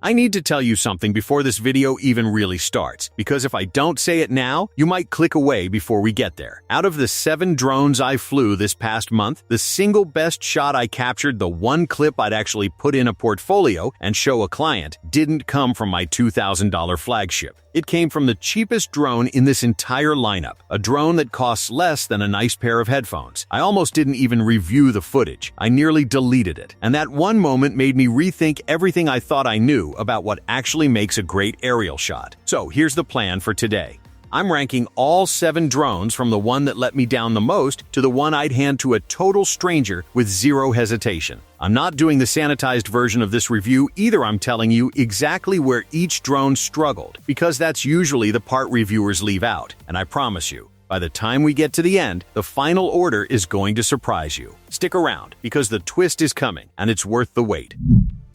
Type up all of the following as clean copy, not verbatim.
I need to tell you something before this video even really starts, because if I don't say it now, you might click away before we get there. Out of the 7 drones I flew this past month, the single best shot I captured, the one clip I'd actually put in a portfolio and show a client, didn't come from my $2,000 Flagship. It came from the cheapest drone in this entire lineup, a drone that costs less than a nice pair of headphones. I almost didn't even review the footage. I nearly deleted it. And that one moment made me rethink everything I thought I knew about what actually makes a great aerial shot. So here's the plan for today. I'm ranking all 7 drones from the one that let me down the most to the one I'd hand to a total stranger with zero hesitation. I'm not doing the sanitized version of this review either. I'm telling you exactly where each drone struggled, because that's usually the part reviewers leave out. And I promise you, by the time we get to the end, the final order is going to surprise you. Stick around, because the twist is coming, and it's worth the wait.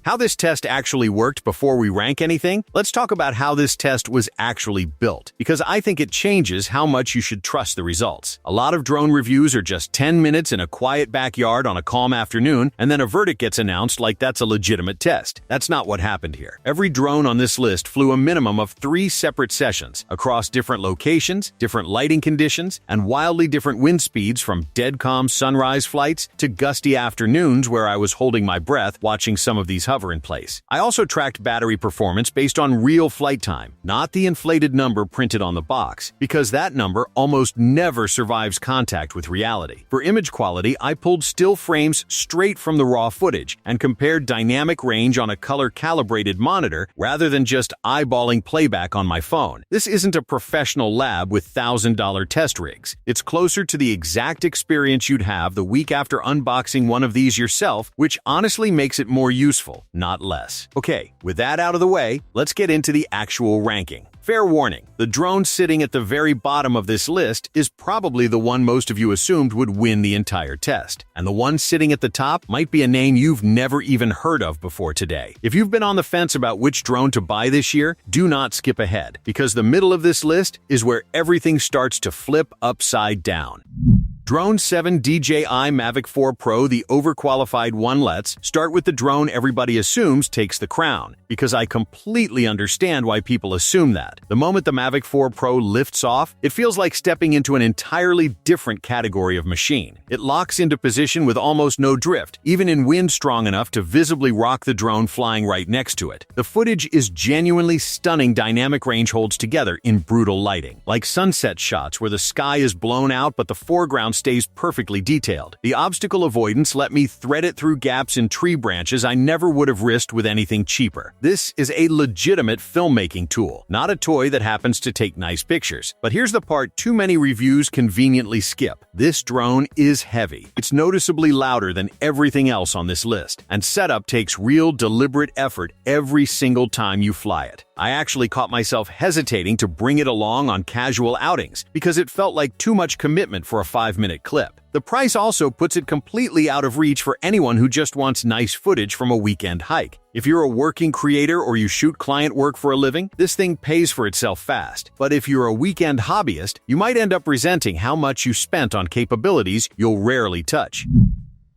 How this test actually worked before we rank anything? Let's talk about how this test was actually built, because I think it changes how much you should trust the results. A lot of drone reviews are just 10 minutes in a quiet backyard on a calm afternoon, and then a verdict gets announced like that's a legitimate test. That's not what happened here. Every drone on this list flew a minimum of 3 separate sessions, across different locations, different lighting conditions, and wildly different wind speeds, from dead calm sunrise flights to gusty afternoons where I was holding my breath watching some of these hover in place. I also tracked battery performance based on real flight time, not the inflated number printed on the box, because that number almost never survives contact with reality. For image quality, I pulled still frames straight from the raw footage and compared dynamic range on a color-calibrated monitor rather than just eyeballing playback on my phone. This isn't a professional lab with $1,000 test rigs. It's closer to the exact experience you'd have the week after unboxing one of these yourself, which honestly makes it more useful, not less. Okay, with that out of the way, let's get into the actual ranking. Fair warning, the drone sitting at the very bottom of this list is probably the one most of you assumed would win the entire test. And the one sitting at the top might be a name you've never even heard of before today. If you've been on the fence about which drone to buy this year, do not skip ahead, because the middle of this list is where everything starts to flip upside down. Drone 7 DJI Mavic 4 Pro, the overqualified one. Let's start with the drone everybody assumes takes the crown, because I completely understand why people assume that. The moment the Mavic 4 Pro lifts off, it feels like stepping into an entirely different category of machine. It locks into position with almost no drift, even in wind strong enough to visibly rock the drone flying right next to it. The footage is genuinely stunning. Dynamic range holds together in brutal lighting, like sunset shots where the sky is blown out but the foreground stays perfectly detailed. The obstacle avoidance let me thread it through gaps in tree branches I never would have risked with anything cheaper. This is a legitimate filmmaking tool, not a toy that happens to take nice pictures. But here's the part too many reviews conveniently skip. This drone is heavy. It's noticeably louder than everything else on this list, and setup takes real deliberate effort every single time you fly it. I actually caught myself hesitating to bring it along on casual outings because it felt like too much commitment for a 5-minute clip. The price also puts it completely out of reach for anyone who just wants nice footage from a weekend hike. If you're a working creator or you shoot client work for a living, this thing pays for itself fast. But if you're a weekend hobbyist, you might end up resenting how much you spent on capabilities you'll rarely touch.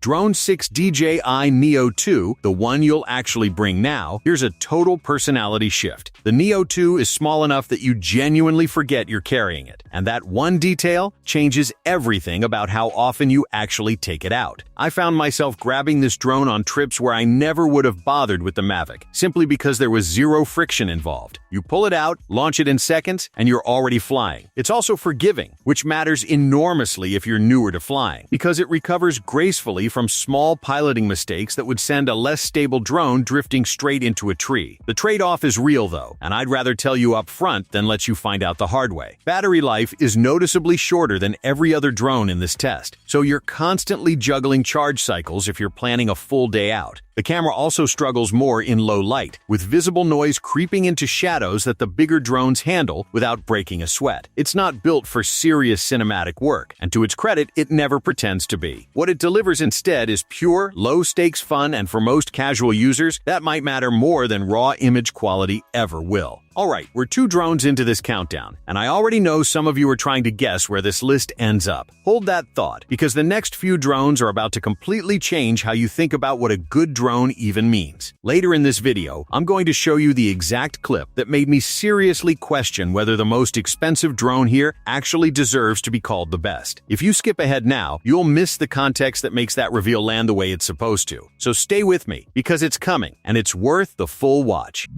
Drone 6 DJI Neo 2, the one you'll actually bring now, here's a total personality shift. The Neo 2 is small enough that you genuinely forget you're carrying it, and that one detail changes everything about how often you actually take it out. I found myself grabbing this drone on trips where I never would have bothered with the Mavic, simply because there was zero friction involved. You pull it out, launch it in seconds, and you're already flying. It's also forgiving, which matters enormously if you're newer to flying, because it recovers gracefully from small piloting mistakes that would send a less stable drone drifting straight into a tree. The trade-off is real though, and I'd rather tell you up front than let you find out the hard way. Battery life is noticeably shorter than every other drone in this test, so you're constantly juggling charge cycles if you're planning a full day out. The camera also struggles more in low light, with visible noise creeping into shadows that the bigger drones handle without breaking a sweat. It's not built for serious cinematic work, and to its credit, it never pretends to be. What it delivers instead is pure, low-stakes fun, and for most casual users, that might matter more than raw image quality ever will. Alright, we're 2 drones into this countdown, and I already know some of you are trying to guess where this list ends up. Hold that thought, because the next few drones are about to completely change how you think about what a good drone even means. Later in this video, I'm going to show you the exact clip that made me seriously question whether the most expensive drone here actually deserves to be called the best. If you skip ahead now, you'll miss the context that makes that reveal land the way it's supposed to. So stay with me, because it's coming, and it's worth the full watch.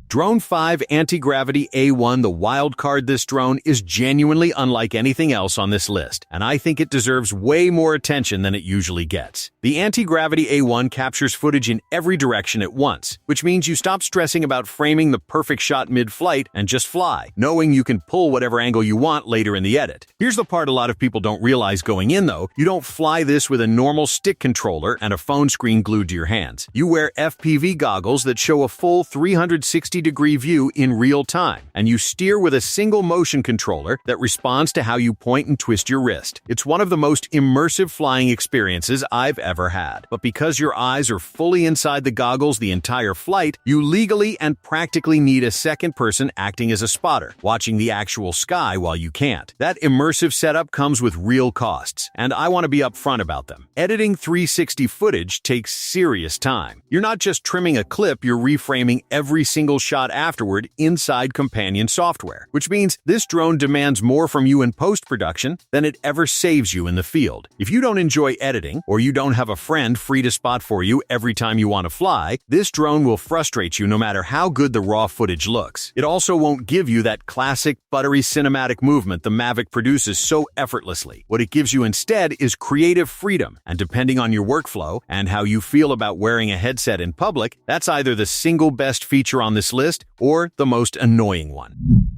Drone 5 Anti-Gravity A1, the Wildcard. This drone is genuinely unlike anything else on this list, and I think it deserves way more attention than it usually gets. The Anti-Gravity A1 captures footage in every direction at once, which means you stop stressing about framing the perfect shot mid-flight and just fly, knowing you can pull whatever angle you want later in the edit. Here's the part a lot of people don't realize going in though: you don't fly this with a normal stick controller and a phone screen glued to your hands. You wear FPV goggles that show a full 360-degree view in real time, and you steer with a single motion controller that responds to how you point and twist your wrist. It's one of the most immersive flying experiences I've ever had. But because your eyes are fully inside the goggles the entire flight, you legally and practically need a second person acting as a spotter, watching the actual sky while you can't. That immersive setup comes with real costs, and I want to be upfront about them. Editing 360 footage takes serious time. You're not just trimming a clip, you're reframing every single shot afterward inside companion software, which means this drone demands more from you in post-production than it ever saves you in the field. If you don't enjoy editing, or you don't have a friend free to spot for you every time you want to fly, this drone will frustrate you no matter how good the raw footage looks. It also won't give you that classic, buttery cinematic movement the Mavic produces so effortlessly. What it gives you instead is creative freedom, and depending on your workflow and how you feel about wearing a headset in public, that's either the single best feature on this list or the most annoying one.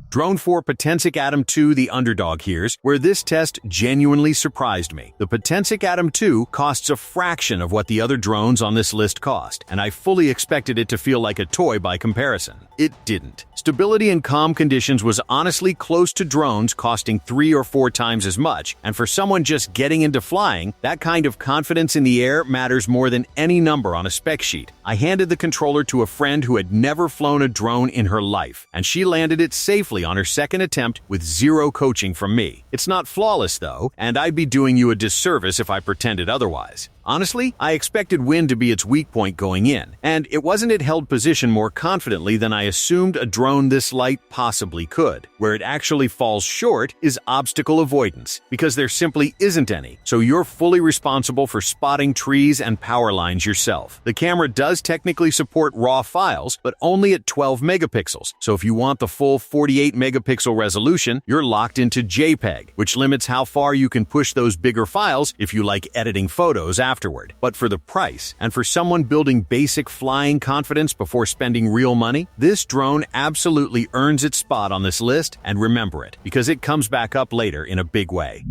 Drone 4 Potensic Atom 2, the Underdog. Here's where this test genuinely surprised me. The Potensic Atom 2 costs a fraction of what the other drones on this list cost, and I fully expected it to feel like a toy by comparison. It didn't. Stability in calm conditions was honestly close to drones costing 3 or 4 times as much, and for someone just getting into flying, that kind of confidence in the air matters more than any number on a spec sheet. I handed the controller to a friend who had never flown a drone in her life, and she landed it safely on her second attempt with zero coaching from me. It's not flawless though, and I'd be doing you a disservice if I pretended otherwise. Honestly, I expected wind to be its weak point going in, and it wasn't. It held position more confidently than I assumed a drone this light possibly could. Where it actually falls short is obstacle avoidance, because there simply isn't any, so you're fully responsible for spotting trees and power lines yourself. The camera does technically support RAW files, but only at 12 megapixels, so if you want the full 48 megapixel resolution, you're locked into JPEG, which limits how far you can push those bigger files if you like editing photos afterward. But for the price, and for someone building basic flying confidence before spending real money, this drone absolutely earns its spot on this list, and remember it, because it comes back up later in a big way.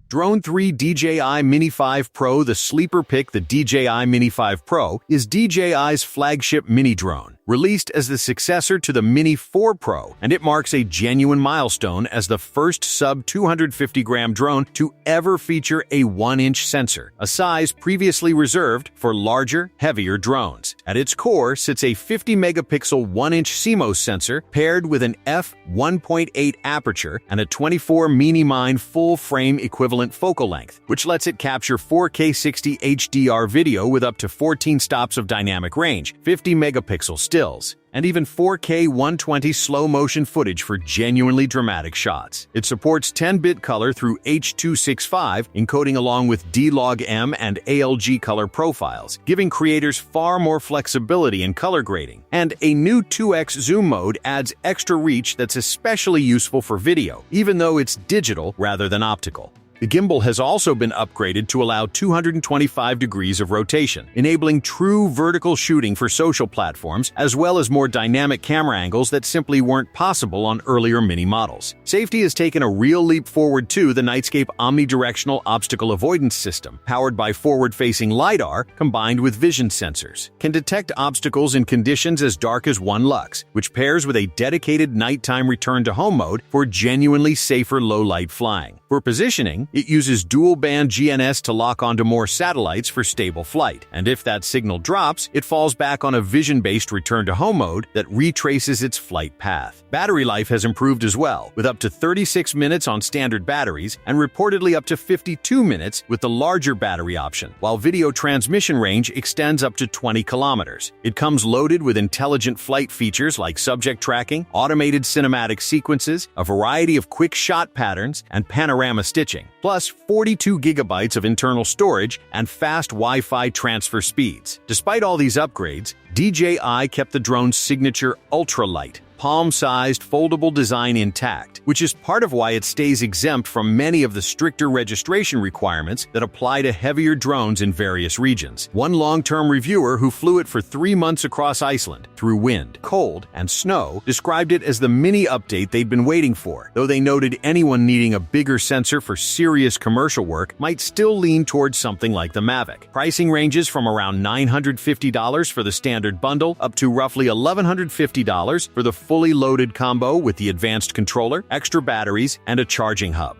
Drone 3 DJI Mini 5 Pro. The sleeper pick, the DJI Mini 5 Pro, is DJI's flagship mini drone, released as the successor to the Mini 4 Pro, and it marks a genuine milestone as the first sub-250-gram drone to ever feature a 1-inch sensor, a size previously reserved for larger, heavier drones. At its core sits a 50-megapixel 1-inch CMOS sensor paired with an f1.8 aperture and a 24 mini-mine full-frame equivalent focal length, which lets it capture 4K 60 HDR video with up to 14 stops of dynamic range, 50 megapixel stills, and even 4K 120 slow-motion footage for genuinely dramatic shots. It supports 10-bit color through H.265 encoding along with D-Log-M and ALG color profiles, giving creators far more flexibility in color grading. And a new 2x zoom mode adds extra reach that's especially useful for video, even though it's digital rather than optical. The gimbal has also been upgraded to allow 225 degrees of rotation, enabling true vertical shooting for social platforms, as well as more dynamic camera angles that simply weren't possible on earlier mini models. Safety has taken a real leap forward too. The Nightscape omnidirectional obstacle avoidance system, powered by forward-facing LiDAR combined with vision sensors, can detect obstacles in conditions as dark as 1 lux, which pairs with a dedicated nighttime return-to-home mode for genuinely safer low-light flying. For positioning, tracking, it uses dual-band GNSS to lock onto more satellites for stable flight. And if that signal drops, it falls back on a vision-based return-to-home mode that retraces its flight path. Battery life has improved as well, with up to 36 minutes on standard batteries and reportedly up to 52 minutes with the larger battery option, while video transmission range extends up to 20 kilometers. It comes loaded with intelligent flight features like subject tracking, automated cinematic sequences, a variety of quick shot patterns, and panorama stitching, plus 42 gigabytes of internal storage and fast Wi-Fi transfer speeds. Despite all these upgrades, DJI kept the drone's signature ultralight, palm-sized foldable design intact, which is part of why it stays exempt from many of the stricter registration requirements that apply to heavier drones in various regions. One long-term reviewer who flew it for 3 months across Iceland, through wind, cold, and snow, described it as the mini update they'd been waiting for, though they noted anyone needing a bigger sensor for serious commercial work might still lean towards something like the Mavic. Pricing ranges from around $950 for the standard bundle up to roughly $1,150 for the fully loaded combo with the advanced controller, extra batteries, and a charging hub.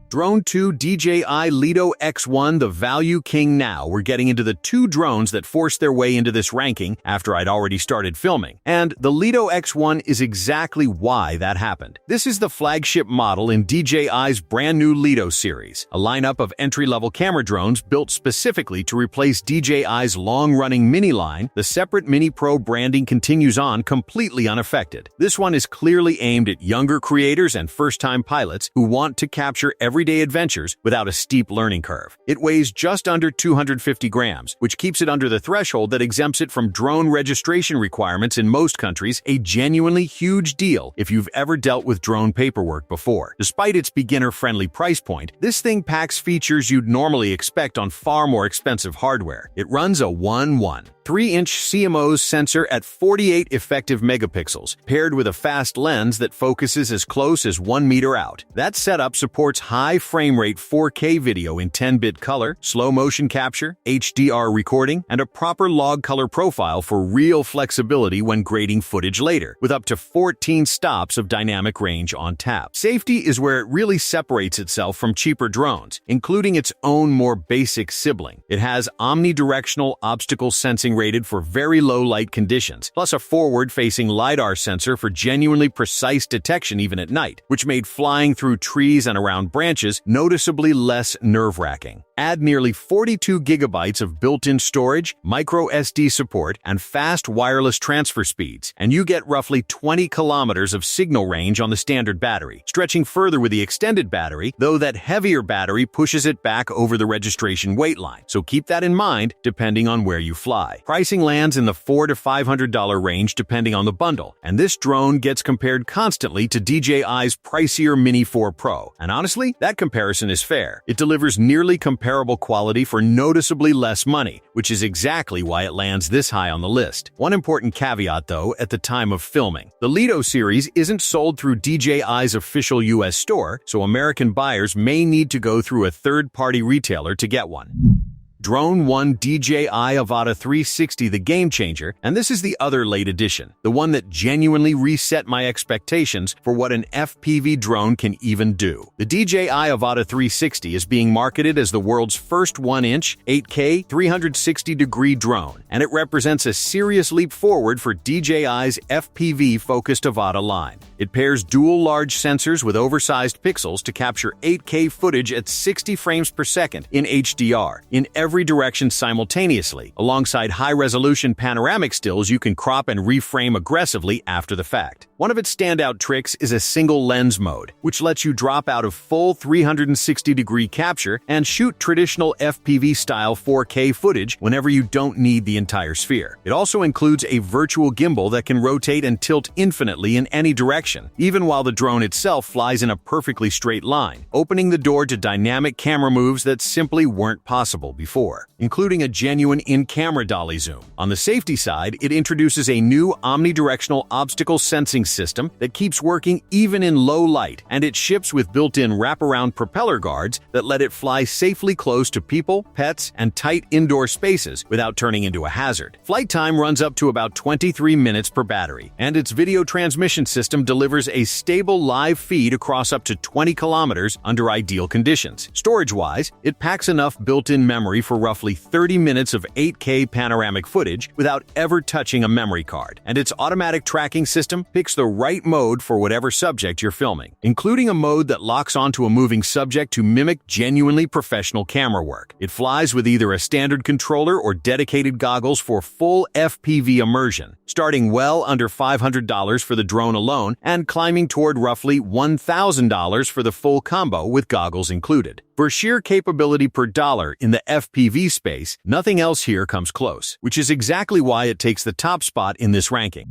Drone 2 DJI Lito X1, the value king now. We're getting into the 2 drones that forced their way into this ranking after I'd already started filming. And the Lito X1 is exactly why that happened. This is the flagship model in DJI's brand new Lito series, a lineup of entry-level camera drones built specifically to replace DJI's long-running Mini line. The separate Mini Pro branding continues on completely unaffected. This one is clearly aimed at younger creators and first-time pilots who want to capture everyday adventures without a steep learning curve. It weighs just under 250 grams, which keeps it under the threshold that exempts it from drone registration requirements in most countries, a genuinely huge deal if you've ever dealt with drone paperwork before. Despite its beginner-friendly price point, this thing packs features you'd normally expect on far more expensive hardware. It runs a 3-inch CMOS sensor at 48 effective megapixels, paired with a fast lens that focuses as close as 1 meter out. That setup supports high frame rate 4K video in 10-bit color, slow motion capture, HDR recording, and a proper log color profile for real flexibility when grading footage later, with up to 14 stops of dynamic range on tap. Safety is where it really separates itself from cheaper drones, including its own more basic sibling. It has omnidirectional obstacle sensing rated for very low light conditions, plus a forward-facing LiDAR sensor for genuinely precise detection even at night, which made flying through trees and around branches noticeably less nerve-wracking. Add nearly 42 gigabytes of built-in storage, micro SD support, and fast wireless transfer speeds, and you get roughly 20 kilometers of signal range on the standard battery, stretching further with the extended battery, though that heavier battery pushes it back over the registration weight line, so keep that in mind depending on where you fly. Pricing lands in the $400 to $500 range depending on the bundle, and this drone gets compared constantly to DJI's pricier Mini 4 Pro, and honestly, that comparison is fair. It delivers nearly comparable quality for noticeably less money, which is exactly why it lands this high on the list. One important caveat, though, at the time of filming. The Lito series isn't sold through DJI's official US store, so American buyers may need to go through a third-party retailer to get one. Drone 1 DJI Avata 360, the game changer, and this is the other late edition, the one that genuinely reset my expectations for what an FPV drone can even do. The DJI Avata 360 is being marketed as the world's first 1-inch, 8K, 360-degree drone, and it represents a serious leap forward for DJI's FPV-focused Avata line. It pairs dual large sensors with oversized pixels to capture 8K footage at 60 frames per second in HDR, in every direction simultaneously, alongside high-resolution panoramic stills you can crop and reframe aggressively after the fact. One of its standout tricks is a single lens mode, which lets you drop out of full 360-degree capture and shoot traditional FPV-style 4K footage whenever you don't need the entire sphere. It also includes a virtual gimbal that can rotate and tilt infinitely in any direction, even while the drone itself flies in a perfectly straight line, opening the door to dynamic camera moves that simply weren't possible before. before, including a genuine in-camera dolly zoom. On the safety side, it introduces a new omnidirectional obstacle sensing system that keeps working even in low light, and it ships with built-in wraparound propeller guards that let it fly safely close to people, pets, and tight indoor spaces without turning into a hazard. Flight time runs up to about 23 minutes per battery, and its video transmission system delivers a stable live feed across up to 20 kilometers under ideal conditions. Storage-wise, it packs enough built-in memory for roughly 30 minutes of 8K panoramic footage without ever touching a memory card, and its automatic tracking system picks the right mode for whatever subject you're filming, including a mode that locks onto a moving subject to mimic genuinely professional camera work. It flies with either a standard controller or dedicated goggles for full FPV immersion, starting well under $500 for the drone alone and climbing toward roughly $1,000 for the full combo with goggles included. For sheer capability per dollar in the FPV space, nothing else here comes close, which is exactly why it takes the top spot in this ranking.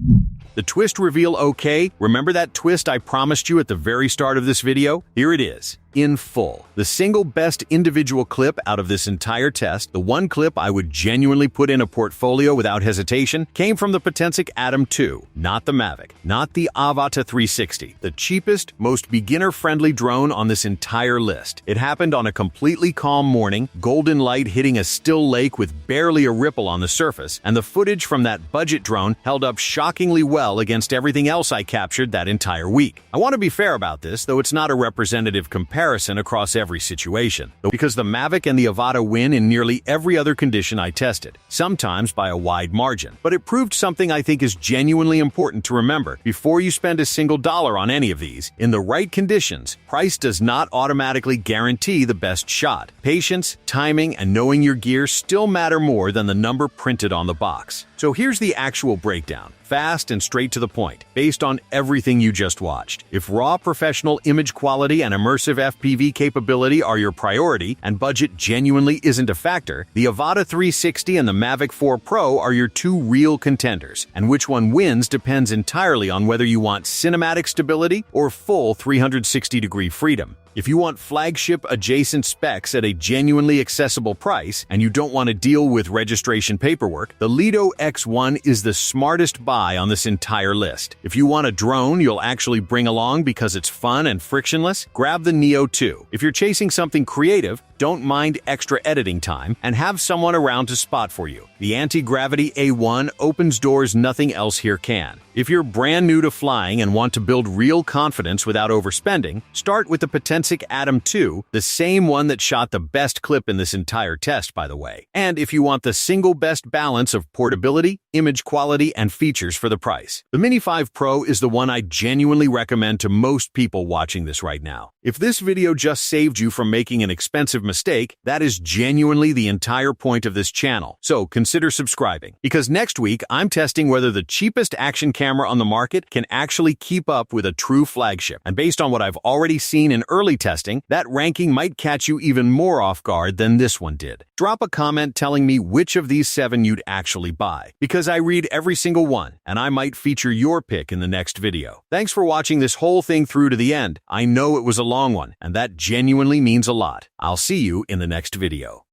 The twist reveal okay? Remember that twist I promised you at the very start of this video? Here it is, in full. The single best individual clip out of this entire test, the one clip I would genuinely put in a portfolio without hesitation, came from the Potensic Atom 2, not the Mavic, not the Avata 360, the cheapest, most beginner-friendly drone on this entire list. It happened on a completely calm morning, golden light hitting a still lake with barely a ripple on the surface, and the footage from that budget drone held up shockingly well against everything else I captured that entire week. I want to be fair about this, though it's not a representative comparison across every situation, because the Mavic and the Avata win in nearly every other condition I tested, sometimes by a wide margin. But it proved something I think is genuinely important to remember before you spend a single dollar on any of these. In the right conditions, price does not automatically guarantee the best shot. Patience, timing, and knowing your gear still matter more than the number printed on the box. So here's the actual breakdown. Fast and straight to the point, based on everything you just watched. If raw professional image quality and immersive FPV capability are your priority and budget genuinely isn't a factor, the Avata 360 and the Mavic 4 Pro are your two real contenders, and which one wins depends entirely on whether you want cinematic stability or full 360-degree freedom. If you want flagship adjacent specs at a genuinely accessible price and you don't want to deal with registration paperwork, the Lito X1 is the smartest buy on this entire list. If you want a drone you'll actually bring along because it's fun and frictionless, grab the Neo 2. If you're chasing something creative, don't mind extra editing time, and have someone around to spot for you. The anti-gravity A1 opens doors nothing else here can. If you're brand new to flying and want to build real confidence without overspending, start with the Potensic Atom 2, the same one that shot the best clip in this entire test, by the way. And if you want the single best balance of portability, image quality, and features for the price, the Mini 5 Pro is the one I genuinely recommend to most people watching this right now. If this video just saved you from making an expensive mistake, that is genuinely the entire point of this channel. So consider subscribing, because next week I'm testing whether the cheapest action camera on the market can actually keep up with a true flagship. And based on what I've already seen in early testing, that ranking might catch you even more off guard than this one did. Drop a comment telling me which of these 7 you'd actually buy, because I read every single one, and I might feature your pick in the next video. Thanks for watching this whole thing through to the end. I know it was a long one, and that genuinely means a lot. I'll see you in the next video.